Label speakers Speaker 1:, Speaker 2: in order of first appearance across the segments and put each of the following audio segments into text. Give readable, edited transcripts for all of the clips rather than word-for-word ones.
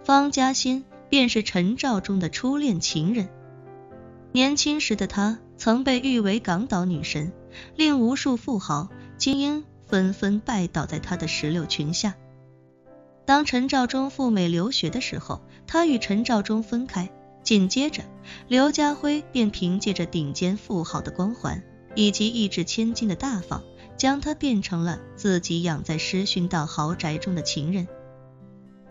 Speaker 1: 方嘉欣便是陈肇中的初恋情人。年轻时的她曾被誉为港岛女神，令无数富豪精英纷纷拜倒在她的石榴裙下。当陈肇中赴美留学的时候，她与陈肇中分开，紧接着刘家辉便凭借着顶尖富豪的光环以及一掷千金的大方，将她变成了自己养在狮训道豪宅中的情人。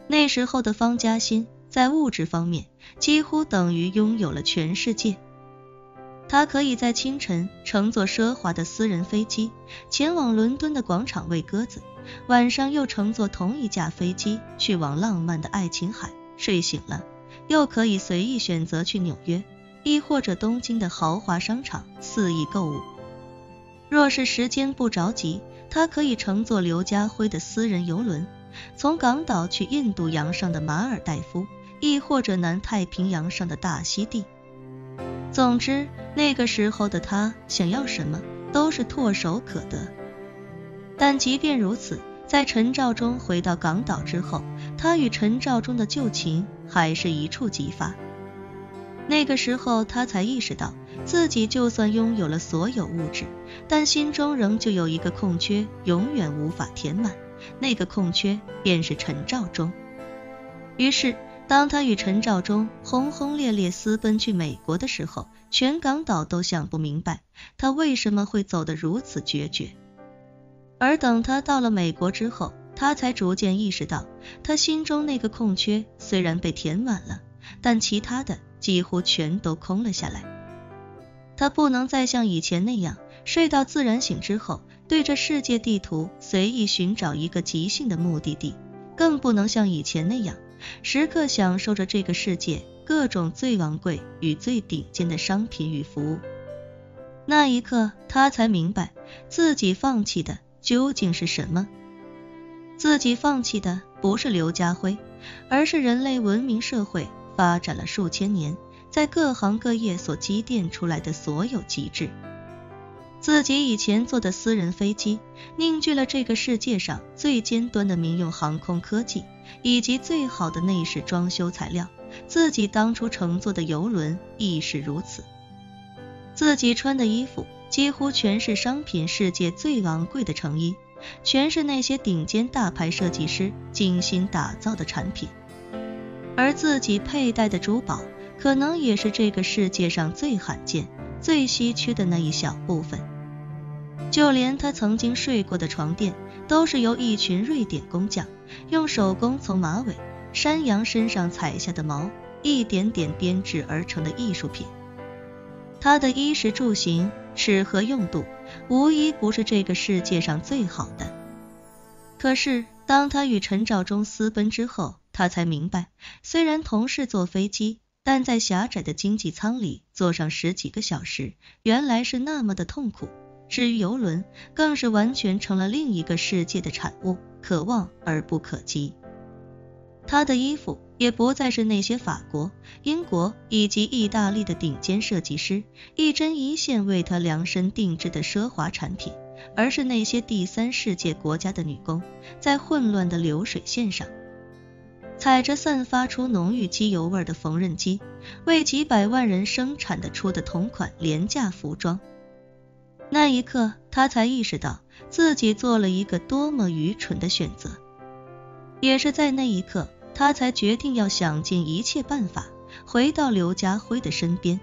Speaker 1: 那时候的方嘉欣在物质方面几乎等于拥有了全世界。她可以在清晨乘坐奢华的私人飞机前往伦敦的广场喂鸽子，晚上又乘坐同一架飞机去往浪漫的爱琴海，睡醒了又可以随意选择去纽约亦或者东京的豪华商场肆意购物。若是时间不着急，她可以乘坐刘家辉的私人邮轮，从港岛去印度洋上的马尔代夫，亦或者南太平洋上的大溪地。总之，那个时候的她想要什么都是唾手可得。但即便如此，在陈肇中回到港岛之后，她与陈肇中的旧情还是一触即发。那个时候她才意识到，自己就算拥有了所有物质，但心中仍旧有一个空缺永远无法填满，那个空缺便是陈肇中。于是当他与陈肇中轰轰烈烈私奔去美国的时候，全港岛都想不明白他为什么会走得如此决绝。而等他到了美国之后，他才逐渐意识到，他心中那个空缺虽然被填满了，但其他的几乎全都空了下来。他不能再像以前那样睡到自然醒之后对着世界地图随意寻找一个即兴的目的地，更不能像以前那样时刻享受着这个世界各种最昂贵与最顶尖的商品与服务。那一刻他才明白，自己放弃的究竟是什么。自己放弃的不是刘家辉，而是人类文明社会发展了数千年，在各行各业所积淀出来的所有极致。自己以前坐的私人飞机凝聚了这个世界上最尖端的民用航空科技以及最好的内饰装修材料，自己当初乘坐的邮轮亦是如此。自己穿的衣服几乎全是商品世界最昂贵的成衣，全是那些顶尖大牌设计师精心打造的产品。而自己佩戴的珠宝可能也是这个世界上最罕见最稀缺的那一小部分。就连他曾经睡过的床垫都是由一群瑞典工匠用手工从马尾、山羊身上采下的毛一点点编制而成的艺术品。他的衣食住行、吃喝用度无一不是这个世界上最好的。可是当他与陈肇中私奔之后，他才明白，虽然同是坐飞机，但在狭窄的经济舱里坐上10几个小时，原来是那么的痛苦。至于邮轮，更是完全成了另一个世界的产物，可望而不可及。他的衣服也不再是那些法国、英国以及意大利的顶尖设计师一针一线为他量身定制的奢华产品，而是那些第三世界国家的女工，在混乱的流水线上踩着散发出浓郁机油味的缝纫机，为几百万人生产的出的同款廉价服装。那一刻他才意识到自己做了一个多么愚蠢的选择。也是在那一刻，他才决定要想尽一切办法回到刘家辉的身边。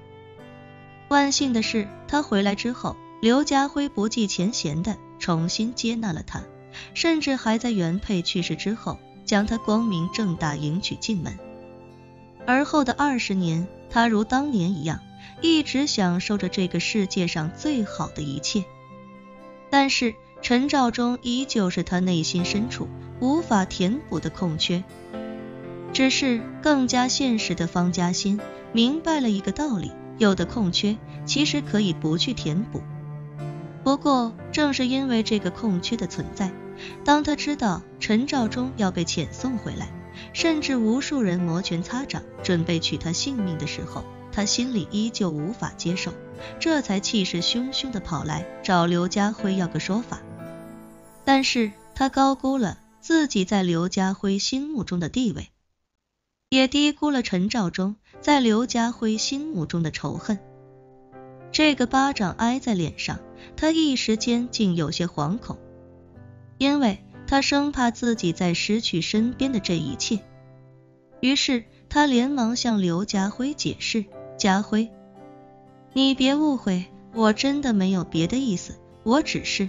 Speaker 1: 万幸的是，他回来之后，刘家辉不计前嫌地重新接纳了他，甚至还在原配去世之后将他光明正大迎娶进门。而后的20年，他如当年一样一直享受着这个世界上最好的一切。但是陈肇中依旧是他内心深处无法填补的空缺。只是更加现实的方嘉欣明白了一个道理，有的空缺其实可以不去填补。不过正是因为这个空缺的存在，当他知道陈肇中要被遣送回来，甚至无数人摩拳擦掌准备取他性命的时候，他心里依旧无法接受，这才气势汹汹地跑来找刘家辉要个说法。但是他高估了自己在刘家辉心目中的地位。也低估了陈兆忠在刘家辉心目中的仇恨。这个巴掌挨在脸上，他一时间竟有些惶恐，因为他生怕自己再失去身边的这一切。于是他连忙向刘家辉解释，家辉，你别误会，我真的没有别的意思，我只是……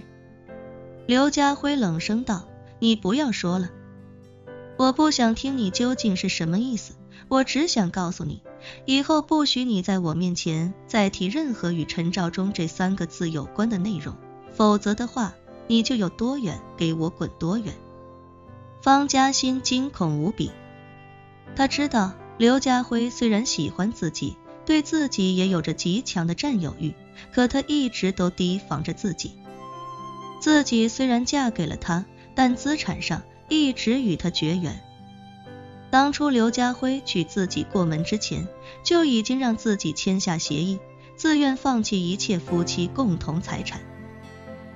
Speaker 1: 刘家辉冷声道，你不要说了，我不想听你究竟是什么意思，我只想告诉你，以后不许你在我面前再提任何与陈兆忠这3个字有关的内容，否则的话，你就有多远给我滚多远。方嘉欣惊恐无比，他知道刘家辉虽然喜欢自己，对自己也有着极强的占有欲，可他一直都提防着自己。自己虽然嫁给了他，但资产上一直与他绝缘。当初刘家辉娶自己过门之前，就已经让自己签下协议，自愿放弃一切夫妻共同财产。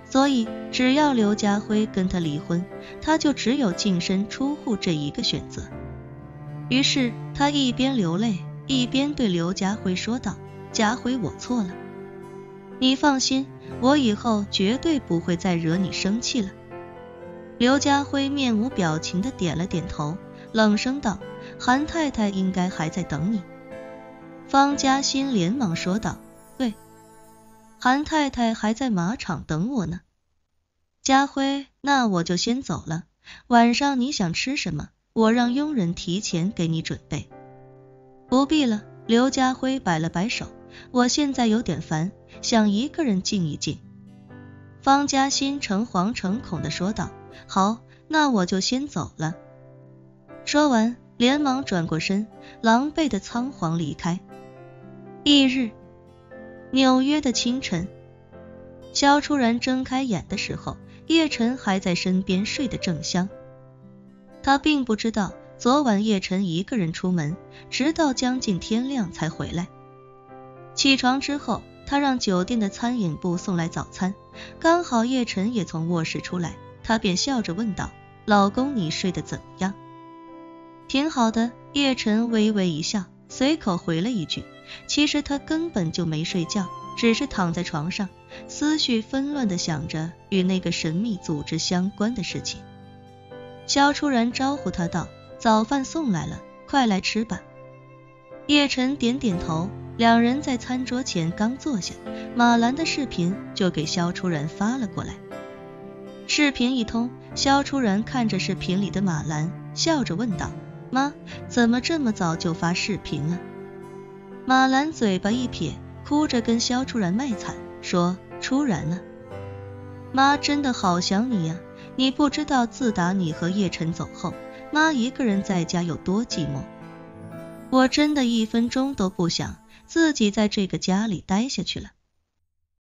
Speaker 1: 所以只要刘家辉跟他离婚，他就只有净身出户这一个选择。于是他一边流泪，一边对刘家辉说道，家辉，我错了，你放心，我以后绝对不会再惹你生气了。刘家辉面无表情地点了点头，冷声道，韩太太应该还在等你。方嘉欣连忙说道，对，韩太太还在马场等我呢。家辉，那我就先走了，晚上你想吃什么，我让佣人提前给你准备。不必了，刘家辉摆了摆手，我现在有点烦，想一个人静一静。方嘉欣诚惶诚恐地说道，好，那我就先走了。说完连忙转过身，狼狈的仓皇离开。翌日，纽约的清晨，萧初然睁开眼的时候，叶晨还在身边睡得正香。他并不知道昨晚叶晨一个人出门，直到将近天亮才回来。起床之后，他让酒店的餐饮部送来早餐，刚好叶晨也从卧室出来，他便笑着问道，老公，你睡得怎么样？挺好的，叶晨微微一笑，随口回了一句，其实他根本就没睡觉，只是躺在床上，思绪纷乱地想着与那个神秘组织相关的事情。萧初然招呼他道，早饭送来了，快来吃吧。叶晨点点头，两人在餐桌前刚坐下，马兰的视频就给萧初然发了过来。视频一通，萧初然看着视频里的马兰，笑着问道，妈，怎么这么早就发视频啊？马兰嘴巴一撇，哭着跟萧初然卖惨，说，初然啊，妈真的好想你呀，你不知道自打你和叶晨走后，妈一个人在家有多寂寞，我真的1分钟都不想自己在这个家里待下去了。